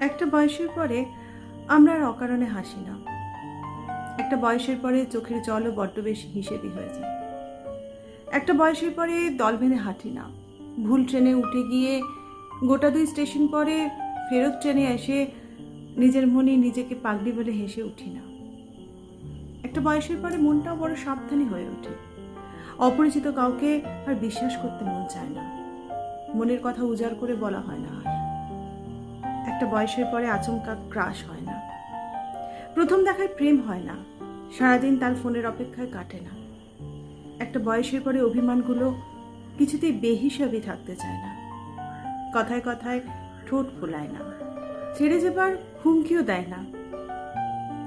একটা বয়সের পরে আমরা আর অকারণে হাসি না। একটা বয়সের পরে চোখের জলও বড্ড বেশি হিসেবি হয়ে যায়। একটা বয়সের পরে দল বেঁধে হাঁটি না। ভুল ট্রেনে উঠে গিয়ে গোটা 2 স্টেশন পরে ফেরত ট্রেনে এসে নিজের মনে নিজেকে পাগড়ি বলে হেসে উঠি না। একটা বয়সের পরে মনটাও বড় সাবধানী হয়ে ওঠে। অপরিচিত কাউকে আর বিশ্বাস করতে মন চায় না। মনের কথা উজাড় করে বলা হয় না আর। একটা বয়সের পরে আচমকা ক্রাশ হয় না। প্রথম দেখায় প্রেম হয় না। সারাদিন তার ফোনের অপেক্ষায় কাটে না। একটা বয়সের পরে অভিমানগুলো কিছুতেই বেহিসাবি থাকতে চায় না। কথায় কথায় ঠোঁট ফোলায় না। ছেড়ে যাবার হুমকিও দেয় না।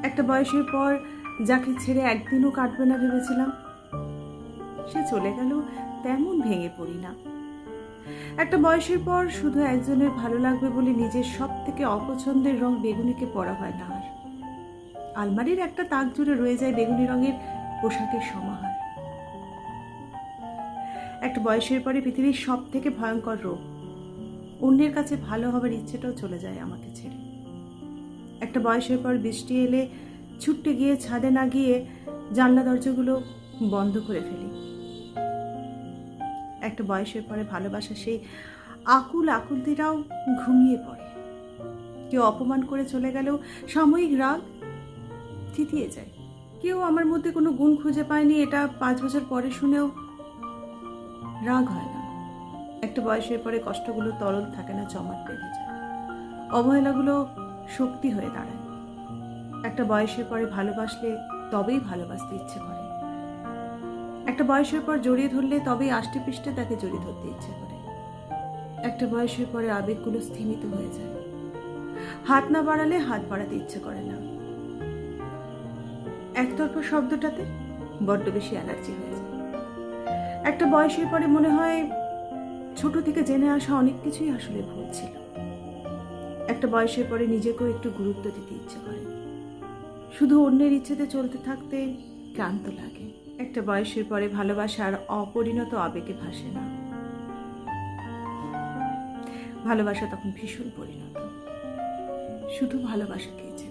একটা বয়সের পর যাকে ছেড়ে একদিনও কাটবে না ভেবেছিলাম, সে চলে গেল, তেমন ভেঙে পড়ি না। একটা বয়সের পর শুধু একজনের ভালো লাগবে বলে নিজের সব থেকে অপছন্দের রং বেগুনিকে পরা হয় না আর। আলমারির একটা তাক জুড়ে রয়ে যায় বেগুনি রঙের পোশাকের সমাহার। একটা বয়সের পরে পৃথিবীর সব থেকে ভয়ঙ্কর রোগ, অন্যের কাছে ভালো হবার ইচ্ছেটাও চলে যায় আমাকে ছেড়ে। একটা বয়সের পর বৃষ্টি এলে ছুটতে গিয়ে ছাদে না গিয়ে জানলা দরজাগুলো বন্ধ করে ফেলি। একটা বয়সের পরে ভালোবাসা সেই আকুল আকুলতিরাও ঘুমিয়ে পড়ে। কেউ অপমান করে চলে গেলেও সাময়িক রাগ থিতিয়ে যায়। কেউ আমার মধ্যে কোনো গুণ খুঁজে পায়নি, এটা 5 বছর পরে শুনেও রাগ হয় না। একটা বয়সের পরে কষ্টগুলো তরল থাকে না, জমাট বেঁধে যায়। অবহেলাগুলো শক্তি হয়ে দাঁড়ায়। একটা বয়সের পরে ভালোবাসলে তবেই ভালোবাসতে ইচ্ছে করে। একটা বয়সের পর জড়িয়ে ধরলে তবেই আষ্টে পৃষ্ঠে তাকে জড়িয়ে ধরতে ইচ্ছে করে। একটা বয়সের পরে আবেগগুলো স্থিমিত হয়ে যায়। হাত না বাড়ালে হাত বাড়াতে ইচ্ছে করে না। একতরফা শব্দটাতে বড্ড বেশি অ্যালার্জি হয়ে যায়। একটা বয়সের পরে মনে হয় ছোট থেকে জেনে আসা অনেক কিছুই আসলে ভুল ছিল। একটা বয়সের পরে নিজেকেও একটু গুরুত্ব দিতে ইচ্ছে করে। শুধু অন্যের ইচ্ছেতে চলতে থাকতে ক্লান্ত লাগে। একটা বয়সের পরে ভালোবাসার অপরিণত আবেগে ভাসে না। ভালোবাসা তখন ভীষণ পরিণত। শুধু ভালোবাসাকেই চেনে।